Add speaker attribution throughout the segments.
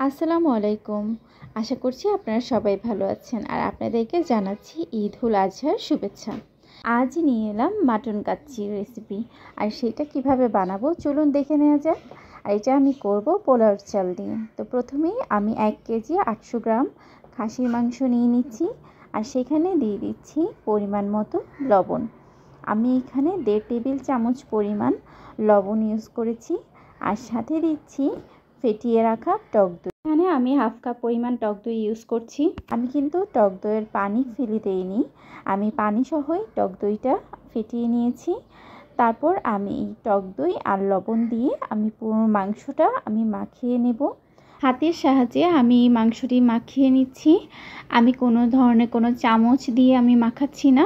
Speaker 1: আসসালামু আলাইকুম। আশা করছি আপনারা সবাই ভালো আছেন আর আপনাদেরকে জানাচ্ছি ঈদুল আজহার শুভেচ্ছা। আজ নিয়ে এলাম মাটন কাচ্চির রেসিপি আর সেটা কিভাবে বানাবো চলুন দেখে নেওয়া যাক। আর এটা আমি করব পোলাওর চাল দিয়ে। তো প্রথমেই আমি 1 কেজি 800 গ্রাম খাসির মাংস নিয়ে নিচ্ছি আর সেখানে দিয়ে দিচ্ছি পরিমাণ মতো লবণ। আমি এখানে 1.5 টেবিল চামচ পরিমাণ লবণ ইউজ করেছি আর সাথে দিচ্ছি ফেটিয়ে রাখা টক দই। এখানে আমি হাফ কাপ পরিমাণ টক দই ইউজ করছি। আমি কিন্তু টক দইয়ের পানি ফেলে দেইনি, আমি পানি সহই টক দইটা ফেটিয়ে নিয়েছি। তারপর আমি এই টক দই আর লবণ দিয়ে আমি পুরো মাংসটা আমি মাখিয়ে নেব। হাতের সাহায্যে আমি মাংসটি মাখিয়ে নিচ্ছি। আমি কোনো ধরনের কোনো চামচ দিয়ে আমি মাখাচ্ছি না,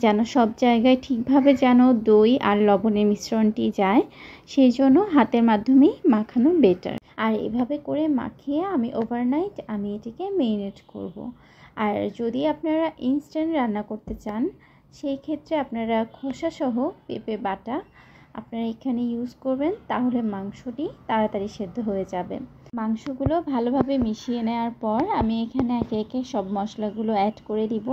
Speaker 1: যেন সব জায়গায় ঠিকভাবে যেন দই আর লবণের মিশ্রণটি যায়, সেই জন্য হাতের মাধ্যমেই মাখানো বেটার। আর এভাবে করে মাখিয়ে আমি ওভারনাইট আমি এটিকে মেরিনেট করব। আর যদি আপনারা ইনস্ট্যান্ট রান্না করতে চান সেই ক্ষেত্রে আপনারা খোসাসহ পেঁপে বাটা আপনারা এখানে ইউজ করবেন, তাহলে মাংসটি তাড়াতাড়ি সেদ্ধ হয়ে যাবে। মাংসগুলো ভালোভাবে মিশিয়ে নেওয়ার পর আমি এখানে একে একে সব মশলাগুলো অ্যাড করে দিব।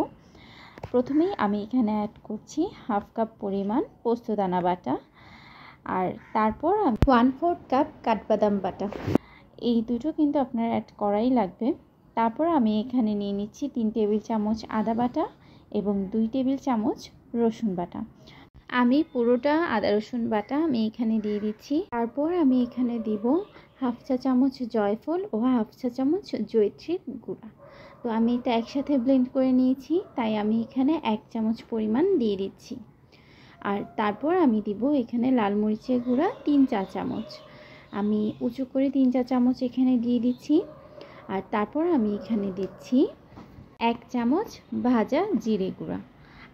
Speaker 1: প্রথমেই আমি এখানে অ্যাড করছি হাফ কাপ পরিমাণ পোস্তদানা বাটা আর তারপর 1/4 কাপ কাঠবাদাম বাটা। এই দুটো কিন্তু আপনার অ্যাড করাই লাগবে। তারপর আমি এখানে নিয়ে নিচ্ছি 3 টেবিল চামচ আদা বাটা এবং 2 টেবিল চামচ রসুন বাটা। আমি পুরোটা আদা রসুন বাটা আমি এখানে দিয়ে দিচ্ছি। তারপর আমি এখানে দিব হাফ চা চামচ জয়ফল ও হাফ চা চামচ জয়িত্রীর গুঁড়া। তো আমি এটা একসাথে ব্লেন্ড করে নিয়েছি, তাই আমি এখানে 1 চামচ পরিমাণ দিয়ে দিচ্ছি। আর তারপর আমি দিব এখানে লাল মরিচের গুঁড়া 3 চা চামচ। আমি উঁচু করে 3 চা চামচ এখানে দিয়ে দিচ্ছি। আর তারপর আমি এখানে দিচ্ছি 1 চামচ ভাজা জিরে গুঁড়া।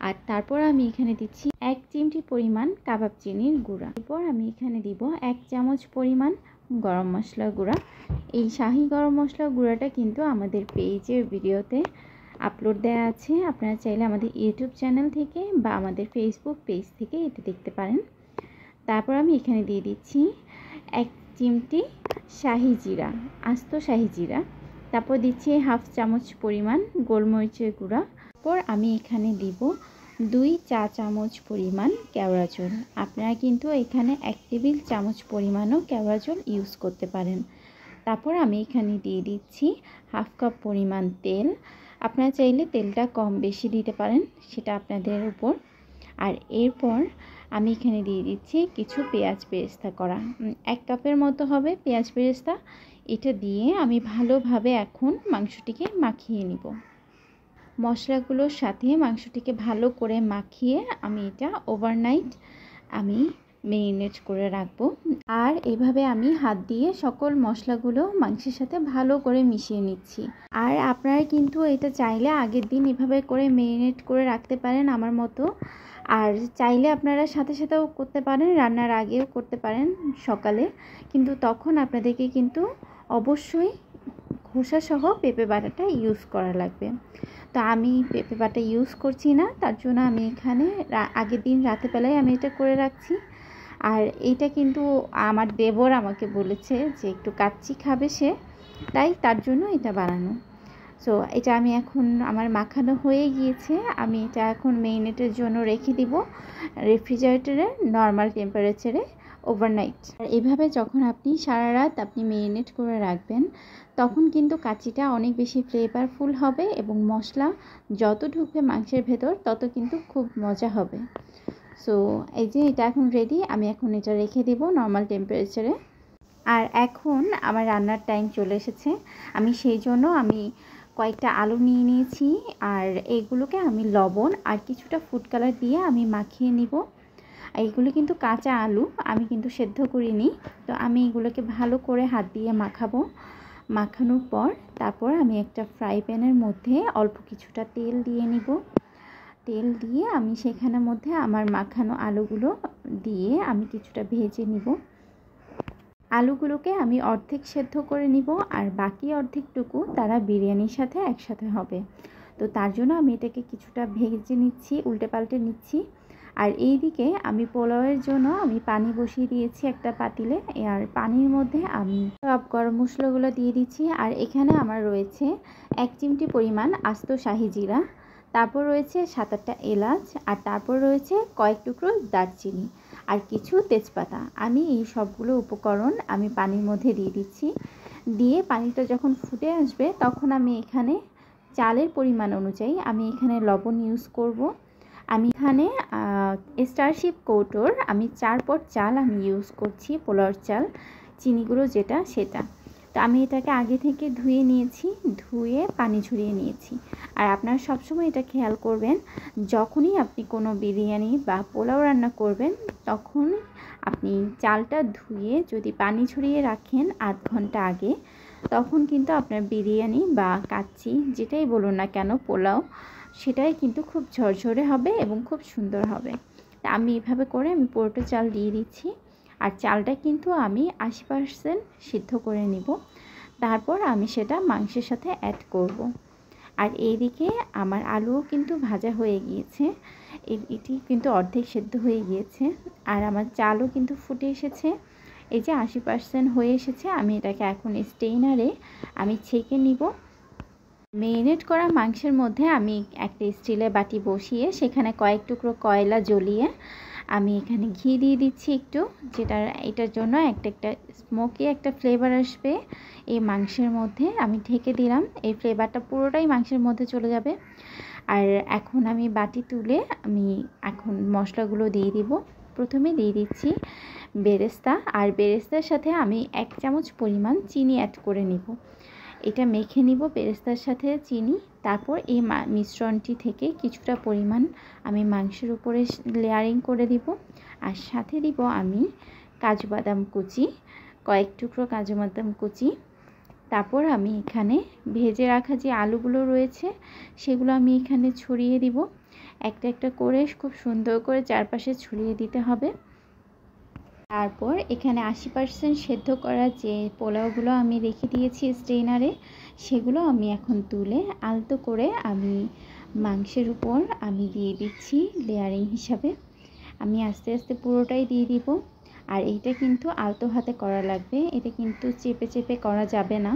Speaker 1: আর তারপর আমি এখানে দিচ্ছি 1 চিমটি পরিমাণ কাবাব চিনির গুঁড়া। এরপর আমি এখানে দিব 1 চামচ পরিমাণ গরম মশলা গুঁড়া। এই শাহি গরম মশলা গুঁড়াটা কিন্তু আমাদের পেজের ভিডিওতে আপলোড দেওয়া আছে, আপনারা চাইলে আমাদের ইউটিউব চ্যানেল থেকে বা আমাদের ফেসবুক পেজ থেকে এটা দেখতে পারেন। তারপর আমি এখানে দিয়ে দিচ্ছি 1 চিমটি শাহি জিরা, আস্ত শাহি জিরা। তারপর দিচ্ছি হাফ চামচ পরিমাণ গোলমরিচের গুঁড়া। তারপর আমি এখানে দিব 2 চা চামচ পরিমাণ কেওড়া জল। আপনারা কিন্তু এখানে 1 টেবিল চামচ পরিমাণও কেওড়া জল ইউজ করতে পারেন। তারপর আমি এখানে দিয়ে দিচ্ছি হাফ কাপ পরিমাণ তেল। আপনারা চাইলে তেলটা কম বেশি দিতে পারেন, সেটা আপনাদের উপর। আর এরপর আমি এখানে দিয়ে দিচ্ছি কিছু পেঁয়াজ বেরেস্তা করা, 1 কাপের মতো হবে পেঁয়াজ বেরেস্তা। এটা দিয়ে আমি ভালোভাবে এখন মাংসটিকে মাখিয়ে নিব। মশলাগুলোর সাথে মাংসটিকে ভালো করে মাখিয়ে আমি এটা ওভারনাইট আমি মেরিনেট করে রাখবো। আর এভাবে আমি হাত দিয়ে সকল মশলাগুলো মাংসের সাথে ভালো করে মিশিয়ে নিচ্ছি। আর আপনারা কিন্তু এটা চাইলে আগের দিন এভাবে করে মেরিনেট করে রাখতে পারেন আমার মতো। আর চাইলে আপনারা সাথে সাথেও করতে পারেন, রান্নার আগেও করতে পারেন সকালে, কিন্তু তখন আপনাদেরকে কিন্তু অবশ্যই খোসাসহ পেঁপে বাটাটা ইউজ করা লাগবে। তো আমি পেঁপে বাটা ইউজ করছি না, তার জন্য আমি এখানে আগের দিন রাতেরবেলায় আমি এটা করে রাখছি। আর এইটা কিন্তু আমার দেবর আমাকে বলেছে যে একটু কাচ্চি খাবে সে, তাই তার জন্য এটা বানানো। সো এটা আমি এখন আমার মাখানো হয়ে গিয়েছে, আমি এটা এখন মেরিনেটের জন্য রেখে দিব রেফ্রিজারেটরে নর্মাল টেম্পারেচারে ওভারনাইট। আর এভাবে যখন আপনি সারা রাত আপনি মেরিনেট করে রাখবেন তখন কিন্তু কাচ্চিটা অনেক বেশি ফ্লেভারফুল হবে এবং মশলা যত ঢুকবে মাংসের ভেতর তত কিন্তু খুব মজা হবে। সো এই যে এটা এখন রেডি, আমি এখন এটা রেখে দেব নর্মাল টেম্পারেচারে। আর এখন আমার রান্নার টাইম চলে এসেছে, আমি সেই জন্য আমি কয়েকটা আলু নিয়ে নিয়েছি আর এইগুলোকে আমি লবণ আর কিছুটা ফুড কালার দিয়ে আমি মাখিয়ে নিব। এইগুলো কিন্তু কাঁচা আলু, আমি কিন্তু সেদ্ধ করিনি। তো আমি এগুলোকে ভালো করে হাত দিয়ে মাখাবো। মাখানোর পর তারপর আমি একটা ফ্রাই প্যানের মধ্যে অল্প কিছুটা তেল দিয়ে নিব। তেল দিয়ে আমি সেখানের মধ্যে আমার মাখানো আলুগুলো দিয়ে আমি কিছুটা ভেজে নিব। আলুগুলোকে আমি অর্ধেক সেদ্ধ করে নিব আর বাকি অর্ধেকটুকু তারা বিরিয়ানির সাথে একসাথে হবে। তো তার জন্য আমি এটাকে কিছুটা ভেজে নিচ্ছি, উল্টে পাল্টে নিচ্ছি। আর এইদিকে আমি পোলাওয়ের জন্য আমি পানি বসিয়ে দিয়েছি একটা পাতিলে। আর পানির মধ্যে আমি সব গরম মশলাগুলো দিয়ে দিচ্ছি। আর এখানে আমার রয়েছে 1 চিমটি পরিমাণ আস্ত শাহি জিরা, তারপর রয়েছে 7-8টা এলাচ, আর তারপর রয়েছে কয়েক টুকরো দারচিনি আর কিছু তেজপাতা। আমি এই সবগুলো উপকরণ আমি পানির মধ্যে দিয়ে দিচ্ছি। দিয়ে পানিটা যখন ফুটে আসবে তখন আমি এখানে চালের পরিমাণ অনুযায়ী আমি এখানে লবণ ইউজ করব। আমি এখানে স্টারশিপ কৌটোর আমি 4 পট চাল আমি ইউজ করছি, পোলাওর চাল, চিনি গুঁড়ো যেটা সেটা। তো আমি এটাকে আগে থেকে ধুয়ে নিয়েছি, ধুয়ে পানি ঝরিয়ে নিয়েছি। আর আপনারা সবসময় এটা খেয়াল করবেন, যখনই আপনি কোনো বিরিয়ানি বা পোলাও রান্না করবেন তখন আপনি চালটা ধুয়ে যদি পানি ঝরিয়ে রাখেন আধ ঘন্টা আগে, তখন কিন্তু আপনার বিরিয়ানি বা কাচ্চি যেটাই বলুন না কেন, পোলাও, সেটাই কিন্তু খুব ঝরঝরে হবে এবং খুব সুন্দর হবে। তা আমি এভাবে করে আমি পুরোটা চাল দিয়ে দিচ্ছি। আর চালটা কিন্তু আমি 80% সিদ্ধ করে নিব, তারপর আমি সেটা মাংসের সাথে অ্যাড করব। আর এইদিকে আমার আলুও কিন্তু ভাজা হয়ে গিয়েছে, এটি কিন্তু অর্ধেক সেদ্ধ হয়ে গিয়েছে। আর আমার চালও কিন্তু ফুটে এসেছে, এই যে 80% হয়ে এসেছে। আমি এটাকে এখন স্টেইনারে আমি ছেঁকে নিব। মেরিনেট করা মাংসের মধ্যে আমি একটা স্টিলের বাটি বসিয়ে সেখানে কয়েক টুকরো কয়লা জ্বলিয়ে আমি এখানে ঘি দিয়ে দিচ্ছি একটু, এটার জন্য একটা স্মোকি একটা ফ্লেভার আসবে এই মাংসের মধ্যে। আমি ঢেকে দিলাম, এই ফ্লেভারটা পুরোটাই মাংসের মধ্যে চলে যাবে। আর এখন আমি বাটি তুলে আমি এখন মশলাগুলো দিয়ে দিব। প্রথমে দিয়ে দিচ্ছি বেরেস্তা, আর বেরেস্তার সাথে আমি 1 চামচ পরিমাণ চিনি অ্যাড করে নিব। এটা মেখে নিব বেরেস্তার সাথে চিনি। তারপর এই মিশ্রণটি থেকে কিছুটা পরিমাণ আমি মাংসের উপরে লেয়ারিং করে দিব। আর সাথে দিব আমি কাজু বাদাম কুচি, কয়েক টুকরো কাজু বাদাম কুচি। তারপর আমি এখানে ভেজে রাখা যে আলুগুলো রয়েছে সেগুলো আমি এখানে ছড়িয়ে দিব। একটা একটা করে খুব সুন্দর করে চারপাশে ছড়িয়ে দিতে হবে। তারপর এখানে 80% সেদ্ধ করা যে পোলাওগুলো আমি রেখে দিয়েছি স্ট্রেনারে, সেগুলো আমি এখন তুলে আলতো করে আমি মাংসের উপর আমি দিয়ে দিচ্ছি লেয়ারিং হিসাবে। আমি আস্তে আস্তে পুরোটাই দিয়ে দিব। আর এইটা কিন্তু আলতো হাতে করা লাগবে, এটা কিন্তু চেপে চেপে করা যাবে না,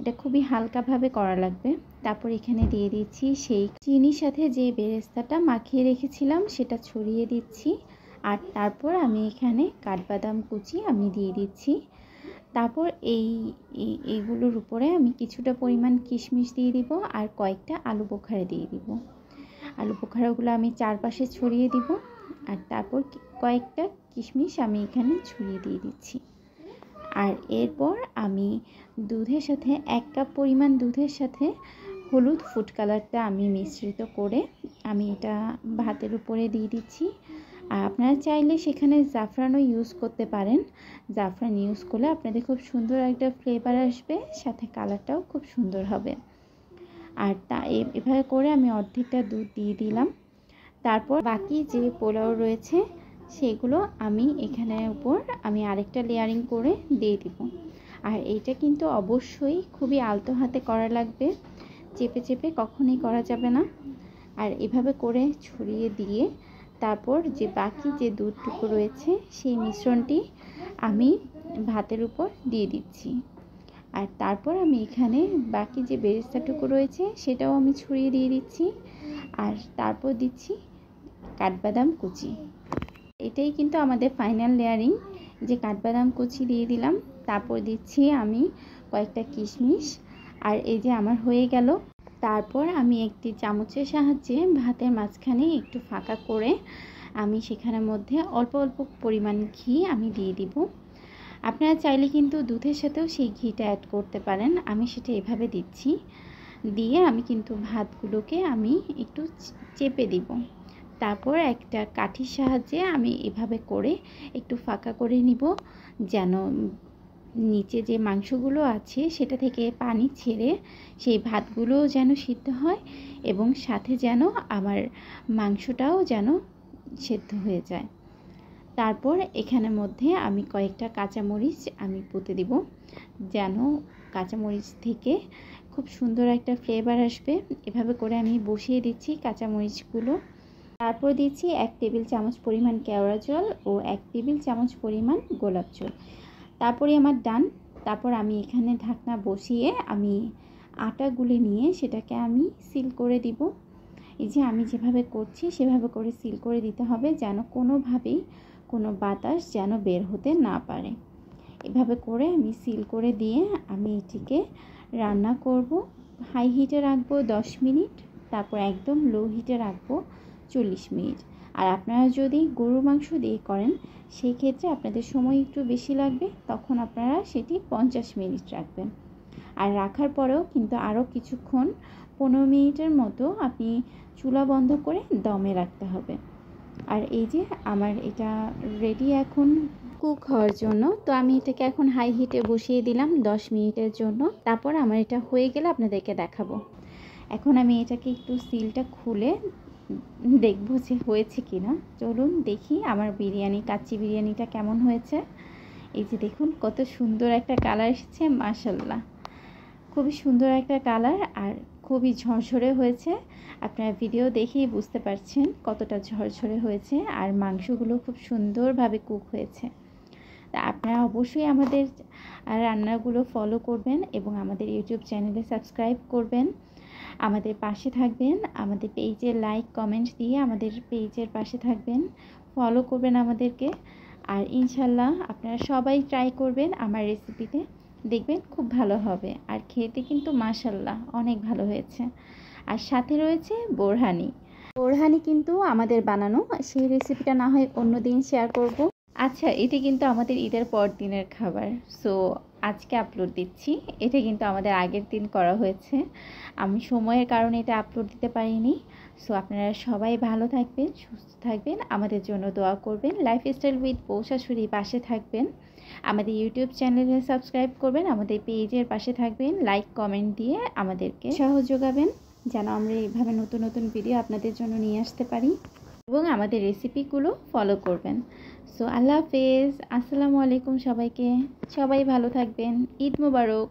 Speaker 1: এটা খুবই হালকাভাবে করা লাগবে। তারপর এখানে দিয়ে দিচ্ছি সেই চিনির সাথে যে বেরেস্তাটা মাখিয়ে রেখেছিলাম সেটা ছড়িয়ে দিচ্ছি। আর তারপর আমি এখানে কাঠবাদাম কুচি আমি দিয়ে দিচ্ছি। তারপর এইগুলোর উপরে আমি কিছুটা পরিমাণ কিশমিশ দিয়ে দিব আর কয়েকটা আলু বোখারা দিয়ে দিব। আলু বোখারাগুলো আমি চারপাশে ছড়িয়ে দিব। আর তারপর কয়েকটা কিশমিশ আমি এখানে ছড়িয়ে দিয়ে দিচ্ছি। আর এরপর আমি দুধের সাথে 1 কাপ পরিমাণ দুধের সাথে হলুদ ফুড কালারটা আমি মিশ্রিত করে আমি এটা ভাতের উপরে দিয়ে দিচ্ছি। আর আপনারা চাইলে সেখানে জাফরানও ইউজ করতে পারেন, জাফরান ইউজ করলে আপনাদের খুব সুন্দর একটা ফ্লেভার আসবে, সাথে কালারটাও খুব সুন্দর হবে। আর এভাবে করে আমি অর্ধেকটা দুধ দিয়ে দিলাম। তারপর বাকি যে পোলাও রয়েছে সেগুলো আমি এখানে উপর আমি আরেকটা লেয়ারিং করে দিয়ে দিব। আর এইটা কিন্তু অবশ্যই খুবই আলতো হাতে করা লাগবে, চেপে চেপে কখনোই করা যাবে না। আর এভাবে করে ছড়িয়ে দিয়ে তারপর যে বাকি যে দুধটুকু রয়েছে সেই মিশ্রণটি আমি ভাতের উপর দিয়ে দিচ্ছি। আর তারপর আমি এখানে বাকি যে বেরেস্তাটুকু রয়েছে সেটাও আমি ছড়িয়ে দিয়ে দিচ্ছি। আর তারপর দিচ্ছি কাঠবাদাম কুচি। এটাই কিন্তু আমাদের ফাইনাল লেয়ারিং, যে কাঠবাদাম কুচি দিয়ে দিলাম, তারপর দিচ্ছি আমি কয়েকটা কিশমিশ। আর এই যে আমার হয়ে গেল। তারপর আমি একটি চামচের সাহায্যে ভাতের মাঝখানে একটু ফাঁকা করে আমি সেখানের মধ্যে অল্প অল্প পরিমাণ ঘি আমি দিয়ে দিব। আপনারা চাইলে কিন্তু দুধের সাথেও সেই ঘিটা অ্যাড করতে পারেন, আমি সেটা এভাবে দিচ্ছি। দিয়ে আমি কিন্তু ভাতগুলোকে আমি একটু চেপে দিব। তারপর একটা কাঠির সাহায্যে আমি এভাবে করে একটু ফাঁকা করে নিব, যেন নিচে যে মাংসগুলো আছে সেটা থেকে পানি ছেড়ে সেই ভাতগুলোও যেন সিদ্ধ হয় এবং সাথে যেন আমার মাংসটাও যেন সেদ্ধ হয়ে যায়। তারপর এখানের মধ্যে আমি কয়েকটা কাঁচামরিচ আমি পুঁতে দিব, যেন কাঁচামরিচ থেকে খুব সুন্দর একটা ফ্লেভার আসবে। এভাবে করে আমি বসিয়ে দিচ্ছি কাঁচামরিচগুলো। তারপর দিচ্ছি 1 টেবিল চামচ পরিমাণ কেওড়া জল ও 1 টেবিল চামচ পরিমাণ গোলাপ জল। তারপরে আমার ডান। তারপর আমি এখানে ঢাকনা বসিয়ে আমি আটা গুলে নিয়ে সেটাকে আমি সিল করে দিব। এই যে আমি যেভাবে করছি সেভাবে করে সিল করে দিতে হবে, যেন কোনোভাবেই কোনো বাতাস যেন বের হতে না পারে। এভাবে করে আমি সিল করে দিয়ে আমি এটিকে রান্না করব। হাই হিটে রাখবো 10 মিনিট, তারপর একদম লো হিটে রাখবো 40 মিনিট। আর আপনারা যদি গরুর মাংস দিয়ে করেন সেই ক্ষেত্রে আপনাদের সময় একটু বেশি লাগবে, তখন আপনারা সেটি 50 মিনিট রাখবেন। আর রাখার পরেও কিন্তু আরও কিছুক্ষণ 15 মিনিটের মতো আপনি চুলা বন্ধ করে দমে রাখতে হবে। আর এই যে আমার এটা রেডি এখন কুক হওয়ার জন্য। তো আমি এটাকে এখন হাই হিটে বসিয়ে দিলাম 10 মিনিটের জন্য। তারপর আমার এটা হয়ে গেলে আপনাদেরকে দেখাবো। এখন আমি এটাকে একটু সিলটা খুলে দেখবো যে হয়েছে কি না। চলুন দেখি আমার বিরিয়ানি, কাচ্চি বিরিয়ানিটা কেমন হয়েছে। এই যে দেখুন কত সুন্দর একটা কালার এসেছে, মাশাআল্লাহ। খুবই সুন্দর একটা কালার আর খুবই ঝরঝরে হয়েছে। আপনারা ভিডিও দেখেই বুঝতে পারছেন কতটা ঝরঝরে হয়েছে, আর মাংসগুলো খুব সুন্দরভাবে কুক হয়েছে। তা আপনারা অবশ্যই আমাদের রান্নাগুলো ফলো করবেন এবং আমাদের ইউটিউব চ্যানেলে সাবস্ক্রাইব করবেন, আমাদের পাশে থাকবেন, আমাদের পেজে লাইক কমেন্ট দিয়ে আমাদের পেজের পাশে থাকবেন, ফলো করবেন আমাদেরকে। আর ইনশাল্লাহ আপনারা সবাই ট্রাই করবেন আমার রেসিপিতে, দেখবেন খুব ভালো হবে। আর খেতে কিন্তু মাশাল্লাহ অনেক ভালো হয়েছে। আর সাথে রয়েছে বোরহানি। বোরহানি কিন্তু আমাদের বানানো, সেই রেসিপিটা না হয় অন্য দিন শেয়ার করব। আচ্ছা, এটি কিন্তু আমাদের ঈদের পর দিনের খাবার, সো আজকে আপলোড দিচ্ছি। এটা কিন্তু আমাদের আগের দিন করা হয়েছে, আমি সময়ের কারণে এটা আপলোড দিতে পারিনি। সো আপনারা সবাই ভালো থাকবেন, সুস্থ থাকবেন, আমাদের জন্য দোয়া করবেন। লাইফস্টাইল উইথ বউ শাশুড়ি পাশে থাকবেন, আমাদের ইউটিউব চ্যানেলে সাবস্ক্রাইব করবেন, আমাদের পেজের পাশে থাকবেন, লাইক কমেন্ট দিয়ে আমাদেরকে সাহস যোগাবেন যেন আমরা এইভাবে নতুন নতুন ভিডিও আপনাদের জন্য নিয়ে আসতে পারি, এবং আমাদের রেসিপিগুলো ফলো করবেন। সো আল্লাহ হাফেজ, আসসালামু আলাইকুম সবাইকে। সবাই ভালো থাকবেন, ঈদ মোবারক।